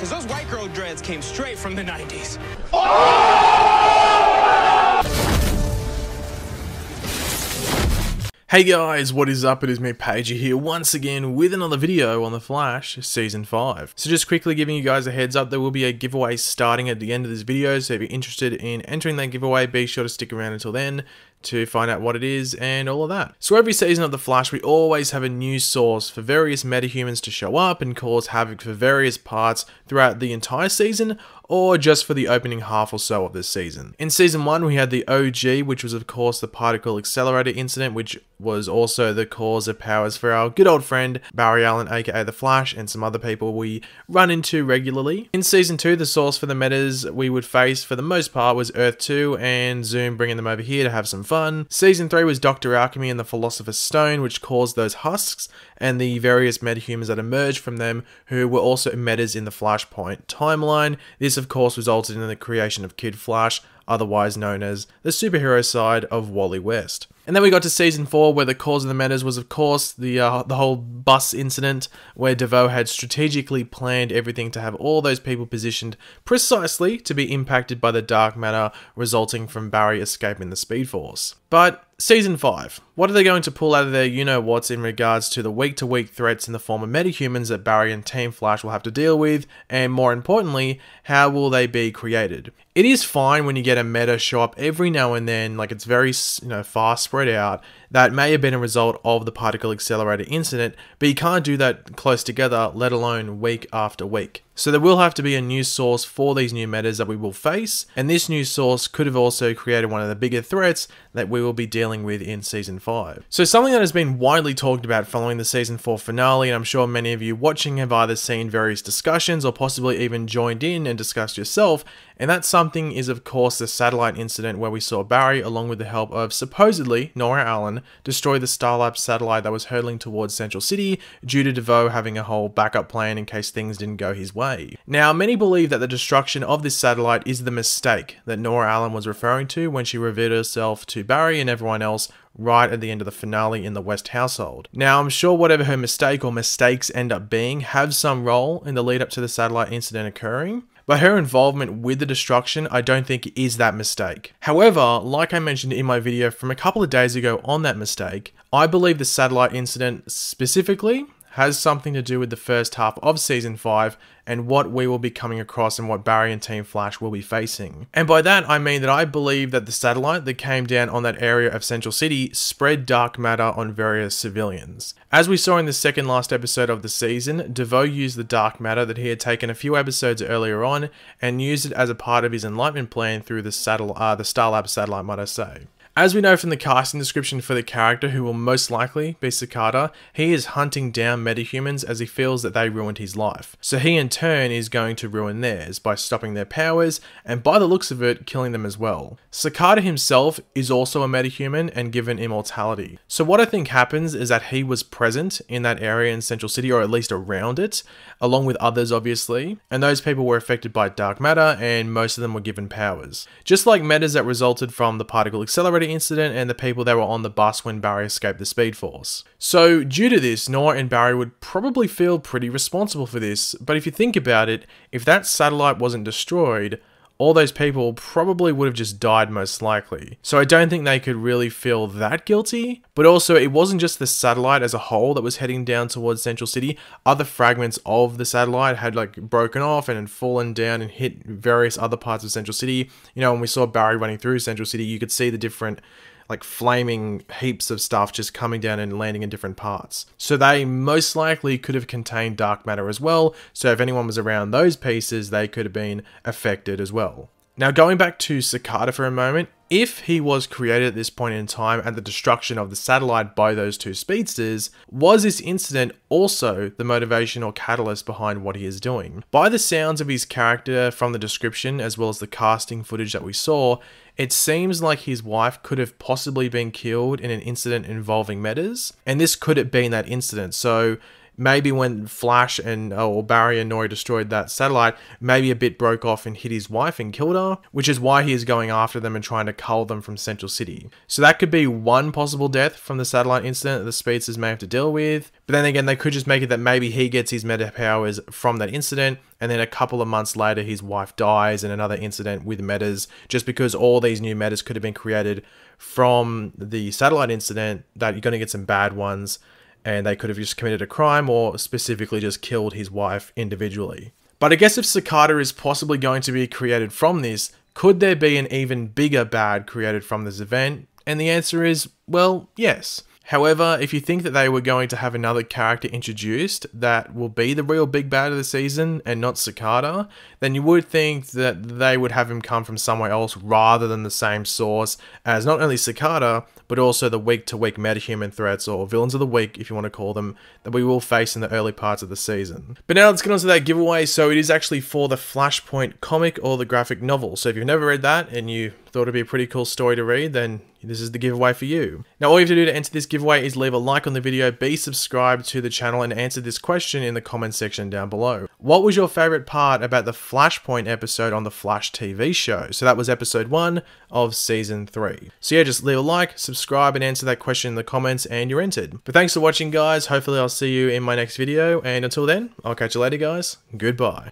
Because those white girl dreads came straight from the 90s. Hey guys, what is up? It is me, Pagey here, once again with another video on The Flash Season 5. So just quickly giving you guys a heads up, there will be a giveaway starting at the end of this video, so if you're interested in entering that giveaway, be sure to stick around until then to find out what it is and all of that. So every season of The Flash, we always have a new source for various metahumans to show up and cause havoc for various parts throughout the entire season, or just for the opening half or so of this season. In Season 1, we had the OG, which was of course the particle accelerator incident, which was also the cause of powers for our good old friend Barry Allen, aka The Flash, and some other people we run into regularly. In Season 2, the source for the metas we would face for the most part was Earth 2 and Zoom bringing them over here to have some fun. Season 3 was Dr. Alchemy and the Philosopher's Stone, which caused those husks and the various metahumans that emerged from them, who were also metas in the Flashpoint timeline. This of course resulted in the creation of Kid Flash, otherwise known as the superhero side of Wally West. And then we got to Season 4, where the cause of the metas was of course the whole bus incident, where DeVoe had strategically planned everything to have all those people positioned precisely to be impacted by the dark matter resulting from Barry escaping the Speed Force. But Season 5, what are they going to pull out of their you-know-whats in regards to the week-to-week threats in the form of metahumans that Barry and Team Flash will have to deal with, and more importantly, how will they be created? It is fine when you get a meta show up every now and then, like it's very, far spread out, that may have been a result of the particle accelerator incident, but you can't do that close together, let alone week after week. So there will have to be a new source for these new metas that we will face, and this new source could have also created one of the bigger threats that we will be dealing with in Season 5. So something that has been widely talked about following the Season 4 finale, and I'm sure many of you watching have either seen various discussions or possibly even joined in and discussed yourself, and that something is of course the satellite incident where we saw Barry, along with the help of supposedly Nora Allen, destroy the Starlab satellite that was hurtling towards Central City due to DeVoe having a whole backup plan in case things didn't go his way. Now, many believe that the destruction of this satellite is the mistake that Nora Allen was referring to when she revealed herself to Barry and everyone else right at the end of the finale in the West household. Now, I'm sure whatever her mistake or mistakes end up being have some role in the lead up to the satellite incident occurring, but her involvement with the destruction I don't think is that mistake. However, like I mentioned in my video from a couple of days ago on that mistake, I believe the satellite incident specifically has something to do with the first half of Season 5 and what we will be coming across and what Barry and Team Flash will be facing. And by that I mean that I believe that the satellite that came down on that area of Central City spread dark matter on various civilians. As we saw in the second last episode of the season, DeVoe used the dark matter that he had taken a few episodes earlier on and used it as a part of his enlightenment plan through the Starlab satellite, might I say. As we know from the casting description for the character, who will most likely be Cicada, he is hunting down metahumans as he feels that they ruined his life. So he in turn is going to ruin theirs by stopping their powers and, by the looks of it, killing them as well. Cicada himself is also a metahuman and given immortality. So what I think happens is that he was present in that area in Central City, or at least around it, along with others obviously, and those people were affected by dark matter and most of them were given powers. Just like metas that resulted from the particle accelerator incident and the people that were on the bus when Barry escaped the Speed Force. So due to this, Nora and Barry would probably feel pretty responsible for this, but if you think about it, if that satellite wasn't destroyed, all those people probably would have just died most likely. So I don't think they could really feel that guilty, but also it wasn't just the satellite as a whole that was heading down towards Central City. Other fragments of the satellite had like broken off and had fallen down and hit various other parts of Central City. You know, when we saw Barry running through Central City, you could see the different like flaming heaps of stuff just coming down and landing in different parts. So they most likely could have contained dark matter as well, so if anyone was around those pieces, they could have been affected as well. Now going back to Cicada for a moment, if he was created at this point in time at the destruction of the satellite by those two speedsters, was this incident also the motivation or catalyst behind what he is doing? By the sounds of his character from the description as well as the casting footage that we saw, it seems like his wife could have possibly been killed in an incident involving metas, and this could have been that incident. So maybe when Flash and or Barry and Nori destroyed that satellite, maybe a bit broke off and hit his wife and killed her, which is why he is going after them and trying to cull them from Central City. So that could be one possible death from the satellite incident that the speedsters may have to deal with. But then again, they could just make it that maybe he gets his meta powers from that incident, and then a couple of months later his wife dies in another incident with metas, just because all these new metas could have been created from the satellite incident, that you're going to get some bad ones, and they could have just committed a crime or specifically just killed his wife individually. But I guess if Cicada is possibly going to be created from this, could there be an even bigger bad created from this event? And the answer is, well, yes. However, if you think that they were going to have another character introduced that will be the real big bad of the season and not Cicada, then you would think that they would have him come from somewhere else rather than the same source as not only Cicada, but also the week-to-week metahuman threats, or villains of the week if you want to call them, that we will face in the early parts of the season. But now let's get on to that giveaway. So it is actually for the Flashpoint comic or the graphic novel. So if you've never read that and you thought it'd be a pretty cool story to read, then this is the giveaway for you. Now all you have to do to enter this giveaway is leave a like on the video, be subscribed to the channel, and answer this question in the comment section down below. What was your favorite part about the Flashpoint episode on the Flash TV show? So that was episode 1 of season 3. So yeah, just leave a like, subscribe, and answer that question in the comments, and you're entered. But thanks for watching, guys. Hopefully I'll see you in my next video, and until then, I'll catch you later, guys. Goodbye.